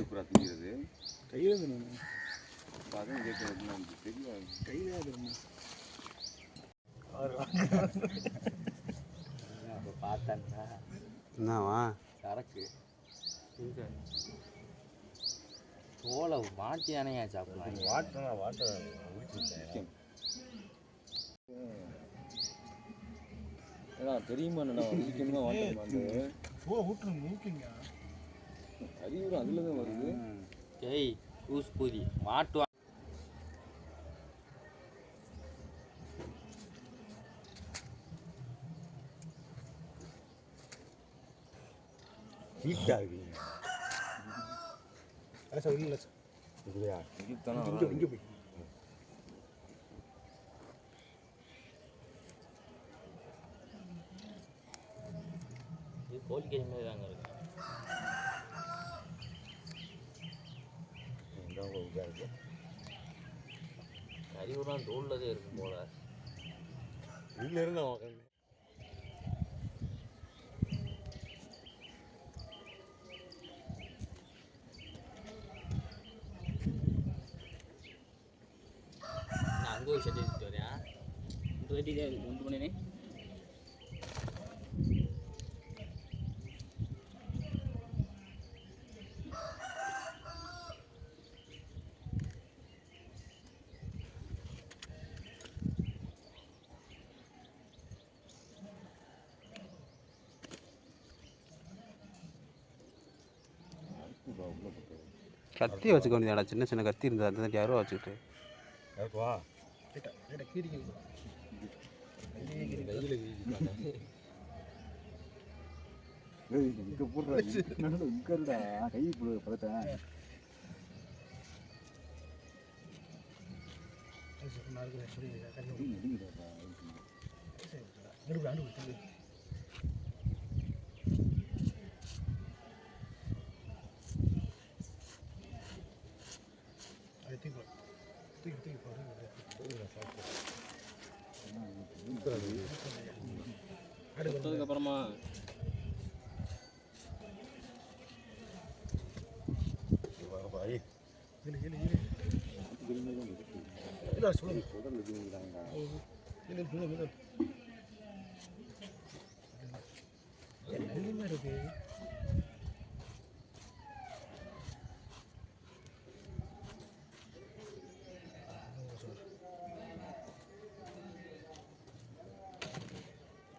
எப்படா திங்கிறது கையில் தானே அதான் கேட்க தெரியல கையில் அப்போ பார்த்தா என்னவா சரக்கு தோலை மாட்டி யானையா சாப்பிடுவாங்க. வாட்டை உரிச்சுட்டேன் ஏன்னா தெரியுமா என்னடா உரிக்கணுமா வாட்டமாண்டு ஊட்டுறது மூக்கிங்க அறிவுறம் அதில் தான் வருது. ஏய் கூஸ் பூதி மாட்டு ஹீட் ஆகுது சார் இல்லை சார் இல்லையா இதுதானே இங்கே போய் இது கோழிக்கறி மாதிரி தாங்க இருக்கு. கறிவுலாம் தோல்லதே இருக்கும் போல. இதில் இருந்தா நான் அங்கே போய் ஷெட் எடுத்துட்டு வரேன். இந்த வெட்டிலே ஒன்று பண்ணினே கத்தி வச்சுக்க வேண்டியதாடா, சின்ன சின்ன கத்தி இருந்தது அந்த யாரோ வச்சுக்கிட்டு இங்கே போடுறா இங்கடா கை பார்த்தேன் அதுக்கப்புறமா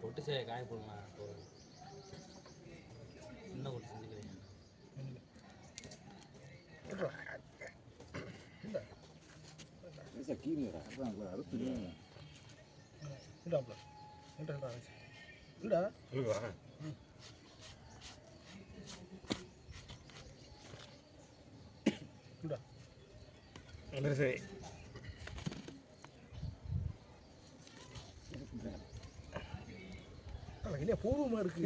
கொட்டு செய்ய காய போடுமா என்ன கொட்டு செஞ்சுக்கிறீங்க கீழே அறுத்து சரி இல்லையா பூர்வமாக இருக்கு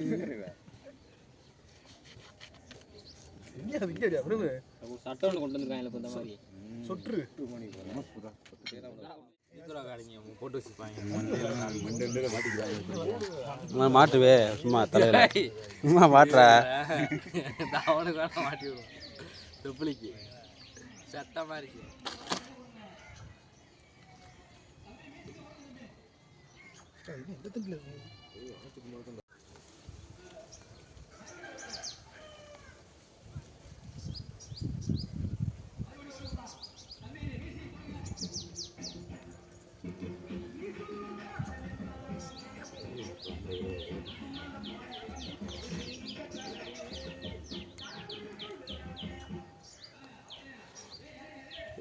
சட்டை ஒன்று கொண்டு வந்துருக்காங்க இப்போ இந்த மாதிரி சொற்று போட்டு வச்சுப்பாங்க மாட்டுவே சும்மா தலையில சும்மா மாட்டுற அவனுக்கு வேணா மாட்டி விடுவோம் தொப்புளிக்கு சட்டமாக இருக்கு.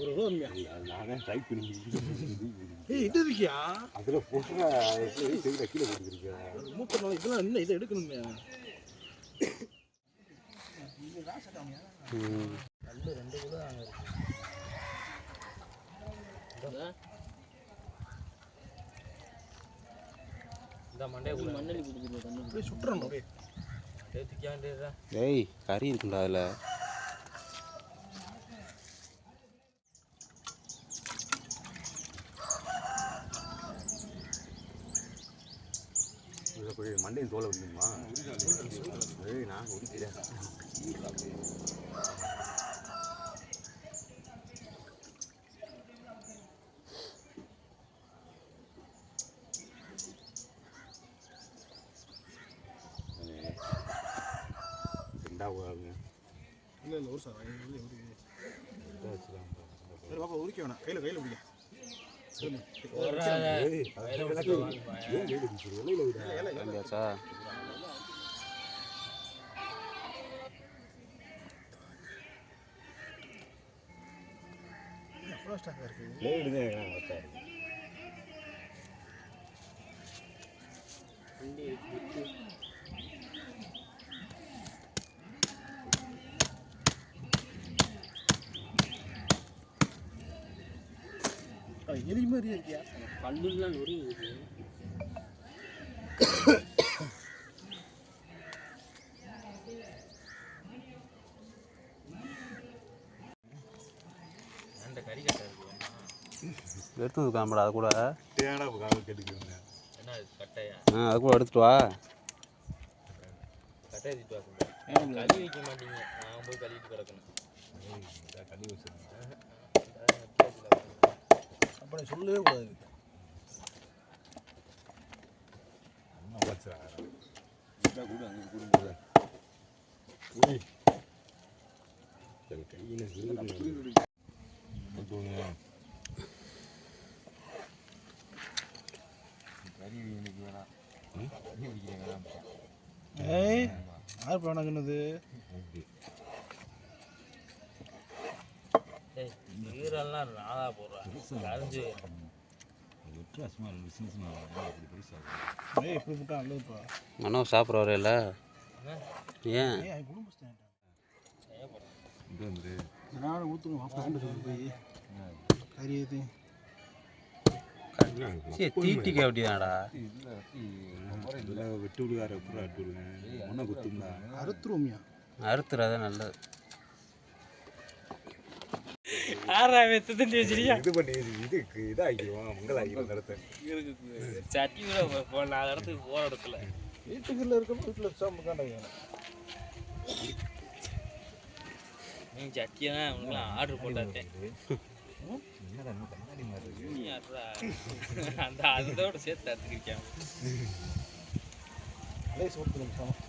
ஒரு ரூபா நானே ட்ரை பண்ணி இது இருக்கியா அதில் போட்டா கீழே போட்டுருக்கேன் மூத்த இதெல்லாம் இன்னும் இதை எடுக்கணுமே நல்ல 2 கிலோ அங்கே இந்த மண்டே மண்ணெலி பிடிச்சிருக்கேன் சுட்டுறணும் அப்படியே தேத்திக்காண்டா. ஏய் கறி இருக்குண்டா அதில். மண்டையும் தோலை வந்துடுமா? ஏய் நான் உரிக்கிறேன். ரெண்டா போகாதுங்க இல்லை இல்லை ஒரு சார் சரி பாப்பா உரிக்க வேணாம் கையில் பிடிக்க இல்லையாச்சா எவ்வளோ ஸ்டாக்காக இருக்குது எலி மாதிரி இருக்கியா பல்லுலாம் நொறுங்குது அந்த கறி கட்டை இருக்கு எடுத்து வந்துக்காமடா அது கூட தேடா கேட்டுக்கிறேங்க என்ன கட்டையா அது கூட எடுத்துட்டு வா கட்டை எடுத்துட்டு வாங்க கழுவி வைக்க மாட்டீங்க நான் போய் கழுவிட்டு கிடக்கணும் தண்ணி வச்சுருங்க அப்படி சொல்லவே கூடாது கூட அங்கே கொடுங்க கையில் ஏய் யார் பண்ணாங்கன்னது ஈரெல்லாம் நாளா போடுறான் கரைஞ்சி ஏய் இப்படி போட்டா நல்லதுப்பா மனோ சாப்பிட்றவரே இல்லை ஏன் ஏய் குடும்பஸ்தான் நானும் ஊற்றுணும் போய் கறி ஏற்றி தீட்டிக்க அப்படிதான்டா வெட்டு விடுகார எப்படி அட்டு விடுங்க ஒன்றை குத்துங்களா அறுத்துருவோமியா அறுத்துறத நல்லது இது பண்ணி இதுக்கு இதாகிடுவோம் மங்களாகிடும் நடத்த சட்டி கூட நான் இடத்துக்கு போகிற இடத்துல வீட்டுக்குள்ள இருக்க வீட்டில் சாப்பிட்டாங்க நீ சட்டியை தான் அவனுக்குலாம் ஆர்டர் போட்டாத்தேன் கண்ணாடி மாதிரி இருக்கு நீ அந்த அதோட சேர்த்து அறுத்துக்கிறிக்காம லேஸ் ஊற்றுணும் சாமம்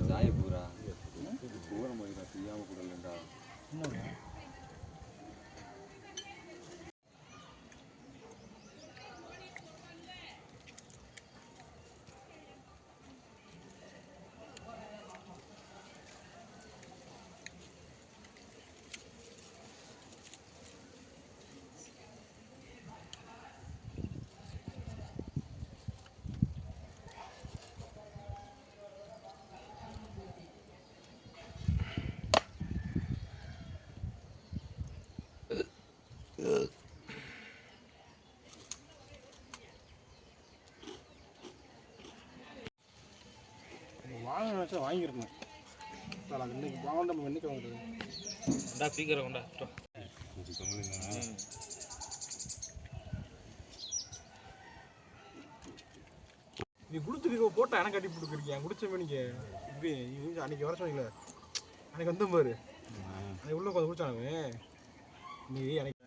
சாயப்பூரா போகிற மாதிரி நான் செய்யாமல் கூட இல்லைண்டா என்ன வாங்க நினச்சா வாங்கியிருக்கணும் சார் அது இன்னைக்கு வாங்க நம்ம இன்னைக்கு வாங்குறது கொண்டா சீக்கிரம் கொண்டா கொஞ்சம் கம்மிங்க நீ கொடுத்துருக்க போட்டா எனக்கு கட்டி கொடுக்குறீங்க குடிச்ச மணிக்கு இப்படி அன்னைக்கு வர சொன்னீங்களே அன்னைக்கு வந்தோம் பாரு அது உள்ள கொஞ்சம் குடிச்சானு நீ எனக்கு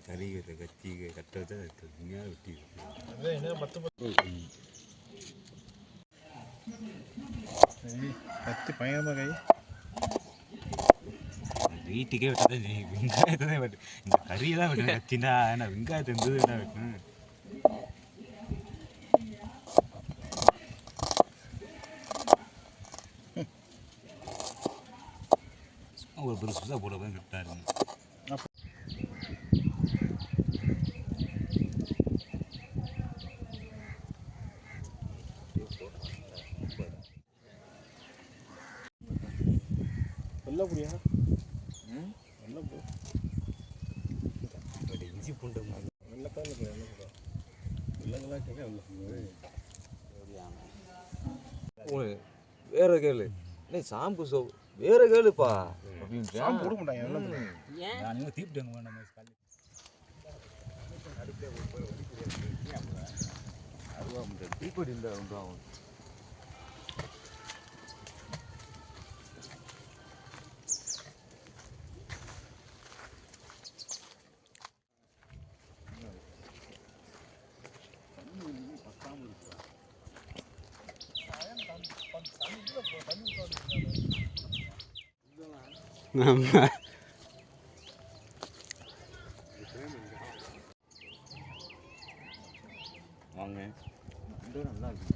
கறி கத்தி கட்டை வெட்டி அதான் என்ன 10 கத்தி பயங்கரமாக கை வீட்டுக்கே வெட்டதான் வெங்காயத்தை தான் வெட்டு இந்த கறியை தான் வெட்டணும் கத்தினா ஏன்னா வெங்காயத்தை இருந்தது என்ன வெட்டணும் ஒரு பெருசாக போட தான் கரெக்டாக இருக்கும் வெள்ளை புடியா வெள்ளை போ இஞ்சி பூண்டு வெள்ளைக்கால வெள்ளைக்கெல்லாம் வேற கேளு நீ சாம்பு வேற கேளுப்பா சாம்பு கொடுக்க மாட்டாங்க நான் தீப்பிட்டு வேண்டாம் தீப்படி இருந்தா ஆமாம். வாங்க இது நல்லா இருக்கு.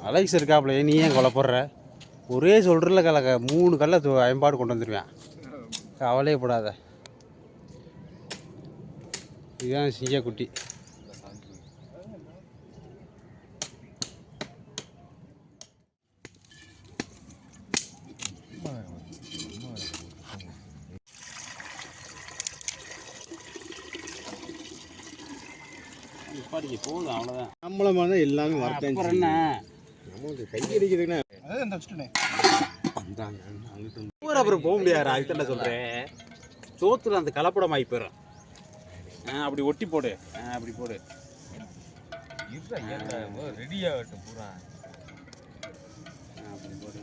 அலெக்ஸ் இருக்காப்புல, நீ ஏன் கொலைப்படுற? ஒரே சொல்கிறல கலக்க 3 கல்லை ஐம்பாடு கொண்டு வந்துடுவேன். கவலையப்படாத. இதுதான் சிங்கக்குட்டி. போதும், அவ்வளோதான். நம்மள மாதிரி தான் எல்லாமே வரட்டேன். அப்புறம் என்ன நமக்கு கை அடிக்கிறதுன்னா அதான் வச்சுட்டேனே. அப்புறம் போக முடியாது. அதுக்கு தான் சொல்கிறேன். சோத்துல அந்த கலப்படம் ஆகி போயிடும். அப்படி ஒட்டி போடு. அப்படி போடு. ரெடியாகட்டும் பூரா. அப்படி போடு.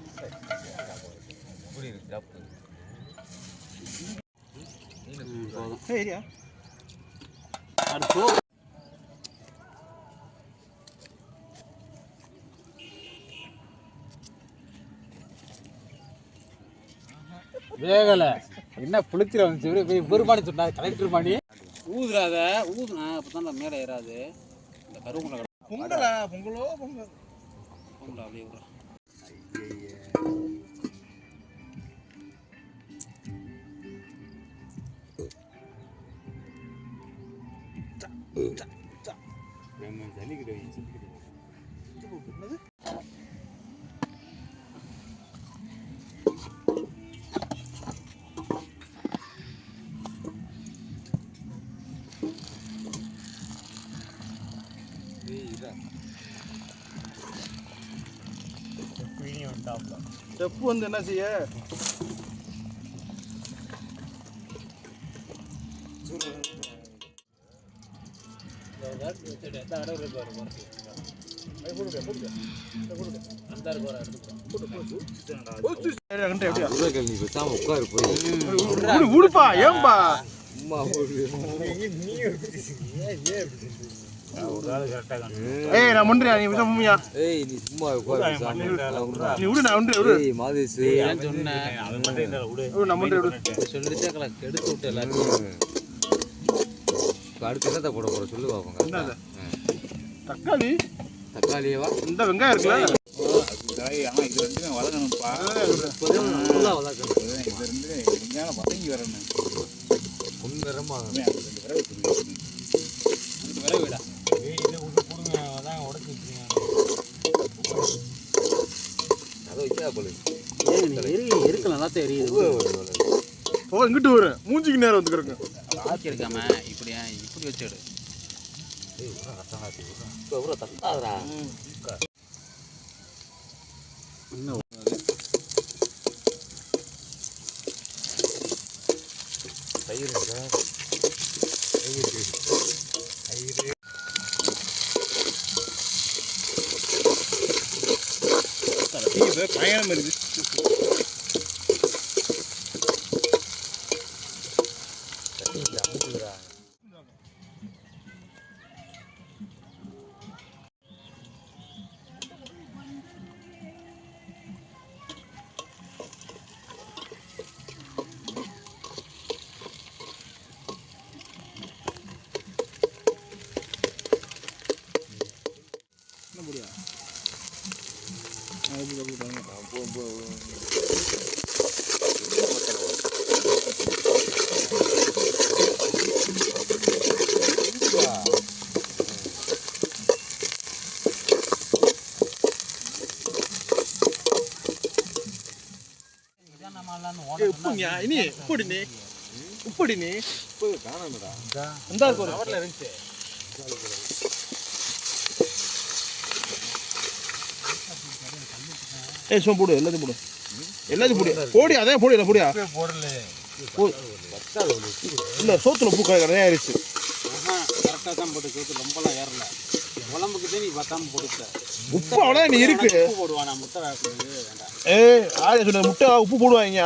இப்படி இருக்கு ஜப்பு. போதும். சரியா அது சோ வேகலை. என்ன புளிச்சிட வந்துச்சு. பெருமானி சொன்னா கலெக்டர் மாணி ஊதுறாத. ஊதுனா அப்போ தான் மேலே ஏறாது. இந்த கருவங்களை பொங்கலா பொங்கலோ பொங்கல் பொங்கல் அப்படியே விட்றா. ஸ்டெப் வந்து என்ன செய்ய உடுப்பா ஏன்பா ஏய் நான் முன்றியா நீ உண்மையா ஏய் நீ சும்மா உட்காரு நீ விடு நான் உண்டு விடு ஏய் மாதேசி ஏன் சொன்னேன்? அது மட்டும் இல்லை விடு. நான் முன்றியா விடு சொல்லிட்டே கெடுத்து விட்டு எல்லாத்தையும். அடுத்து என்னத்தை போட போற சொல்லு பாப்போங்க. என்னது தக்காளி தக்காளியவா இந்த வெங்காயம் இருக்குல்ல ஆனால் இது ரெண்டுமே வதங்கணும்ப்பா. ஃபுல்லா வதக்கணும். இது ரெண்டுமே வெங்காயம் வதங்கி வரணும். முன்னிறமா ரெண்டு விரவு கொடுங்க. விரை விடா. இதை உள்ள கொடுங்க. அதான் உடச்சி வச்சுருங்க. அதை வைக்கா போல இருக்கலாம் நல்லா தெரியுது. ஓ இங்கிட்டு வரு மூஞ்சிக்கு நேரம் வந்துக்கிறேங்க ஆக்கி எடுக்காம இப்படி வச்சு எடு. தட்டாதரா தயிர் இருக்கா? பயணம் இருக்கு இனி உப்புடினே உப்புடினே காணாமடா. இந்த கவர்ல இருந்துச்சு ஏய் சும்மா போடு எல்லாத்தையும் போடு எல்லாத்தையும் போடு போடி அதான் போடு இல்லை போடியா போடல இல்லை சோத்துல உப்பு நிறைய ஆயிடுச்சு கரெக்டாக தான் போட்டு சோத்து ரொம்பலாம் ஏறல. குழம்புக்கு தான் நீ பத்தாம போடுத்த. உப்பு அவ்வளோ நீ இருக்கு உப்பு போடுவானா முட்டை வேண்டாம். ஏய் ஆயா சொல்ல முட்டை உப்பு போடுவாங்க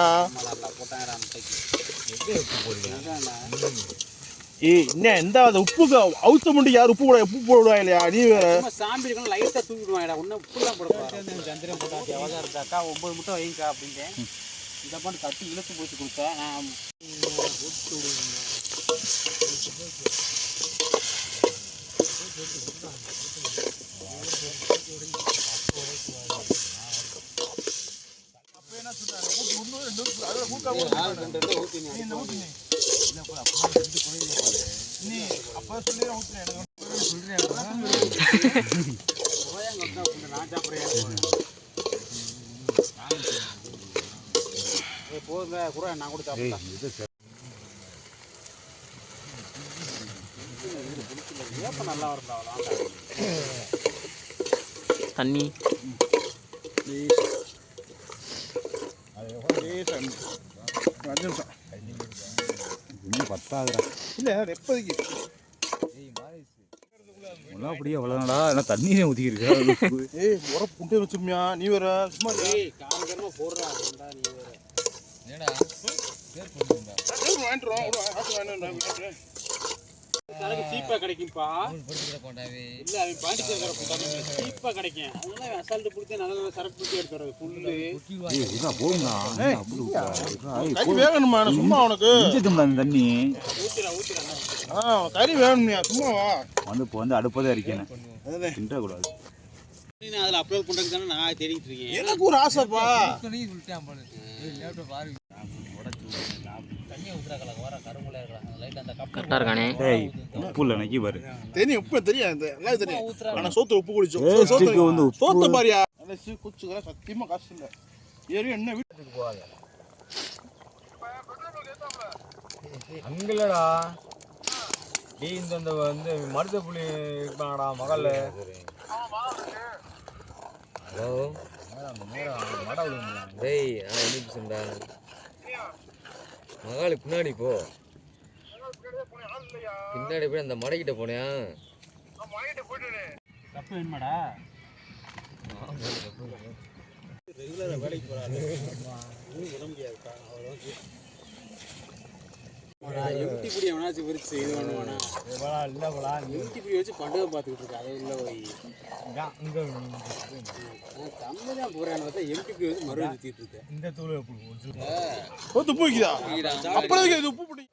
போட்டாங்க முட்டைக்கு. எப்படி உப்பு போடுவீங்க? ஏய் என்ன எந்த அந்த உப்புக்கு அவுத்த முண்டி யார் உப்பு போடுவா இல்லையா நீ வேற சாம்பி இருக்கணும் லைட்டாக தூக்கிடுவாங்கடா ஒன்றும் உப்புலாம் போடக்கூடாது சந்திரன் போட்டா எவ்வளோ இருந்தாக்கா 9 முட்டை வைங்கக்கா அப்படின்ட்டேன் இந்த பாட்டு கட்டி இழுத்து போட்டு கொடுத்தேன் நான் போதுங்க கூட நான் கூட சாப்பிட்டேன் ஏப்ப நல்லா வருதா தண்ணி இன்னும் பத்தாதுடா இல்லை எப்போதைக்கு அப்படியே அவ்வளோதான்டா ஏன்னா தண்ணியே ஊற்றிக்கிருக்கு ஏய் உரப்பு புண்டை வச்சுருமியா நீ வேற சும்மா காரகரமாக போடுறா நீ வேற சரக்கு சீப்பா கிடைக்கும்பா இல்ல அவன் பாண்டிச்சேரி சீப்பா கிடைக்கும் அதனால அசால்ட்டு பிடிச்சி நல்ல சரக்கு பிடிச்சி எடுத்துறது புல்லு கறி வேணுமா சும்மா உனக்கு தண்ணி கறி வேணும்யா சும்மாவா வந்து அடுப்பதே இருக்கேன் கூடாது அதில் அப்லோட் பண்ணுறதுக்கு தானே நான் தேடிட்டு இருக்கேன் எனக்கு ஒரு ஆசைப்பா கரெக்டாக இருக்கானே உப்பு இல்லை நக்கி பாரு தெரியும் உப்பு தெரியும் எல்லாம் தெரியும் ஆனால் சோத்து உப்பு குடிச்சோம் வந்து சோத்த பாரியா குச்சுக்கலாம் சத்தியமா காசு இல்லை ஏறி என்ன வீட்டுக்கு போகாத அங்கலடா நீ இந்த வந்து மருத புலி இருப்பாங்கடா மகள் ஹலோ டேய் நான் என்ன சொன்னேன்டா மகாலுக்கு பின்னாடி போ பின்னாடி போய் அந்த மடைக்கிட்ட போனியா தப்பு என்னடா ரெகுலரா வேலைக்கு போறாரு விட முடியாதுப்பா எம்டி பிடி எவனாச்சும் விரிச்சு இது பண்ணுவானா இல்லைப்பா எம்டி பிடி வச்சு பண்டுகை பார்த்துக்கிட்டு இருக்கா அதை உள்ள போய் தம்பி தான் போறான்னு பார்த்தா எம்டி பிடி வச்சு மறுபடியும் சுற்றிட்டு இருக்கேன் இந்த தூள் சோத்து போய்க்குதா அப்புறம் இது உப்பு பிடி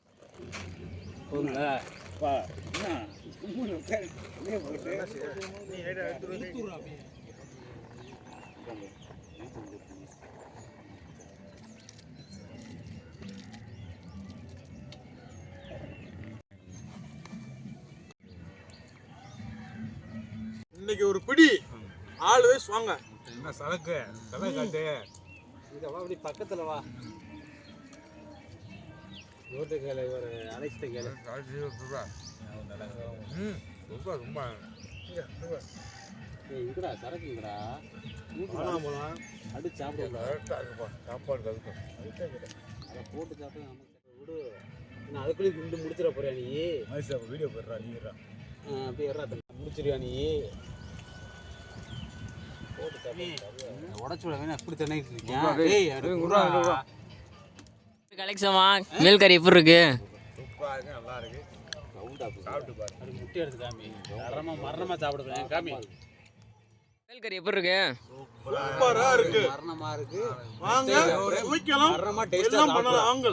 இன்னைக்கு ஒரு பிடி ஆல்வேஸ் வாங்க என்ன சரக்கு காட்டு இதை வா அப்படி பக்கத்தில் வா ரோட்டு கேளு ஒரு அழைச்சிட்ட கேளு ரொம்ப இதுடா சரக்குங்கடா அடிச்சு சாப்பிடுவோம் சாப்பாடு அதை போட்டு சாப்பிட்டு நம்ம விடு நான் அதுக்குள்ளேயே குண்டு முடிச்சிட போறியா நீ வீடியோ போடுறா நீ அப்படியே முடிச்சிருவியா நீ போட்டு சாப்பிடு உடச்சு விட வேணும் அப்படி தினைக்கிட்டு இருக்கேன் கலெக்ஷமா மீல் கறி எப்படி இருக்கு நல்லா இருக்கு சாப்பிட்டு பாரு முட்டை எடுத்து காமி மரணமா சாப்பிடுவேன் காமி மீல் கறி எப்படி இருக்கு சூப்பரா இருக்கு மரணமா இருக்கு வாங்க சமைக்கலாம் மரணமா டேஸ்டா பண்ணலாம் வாங்க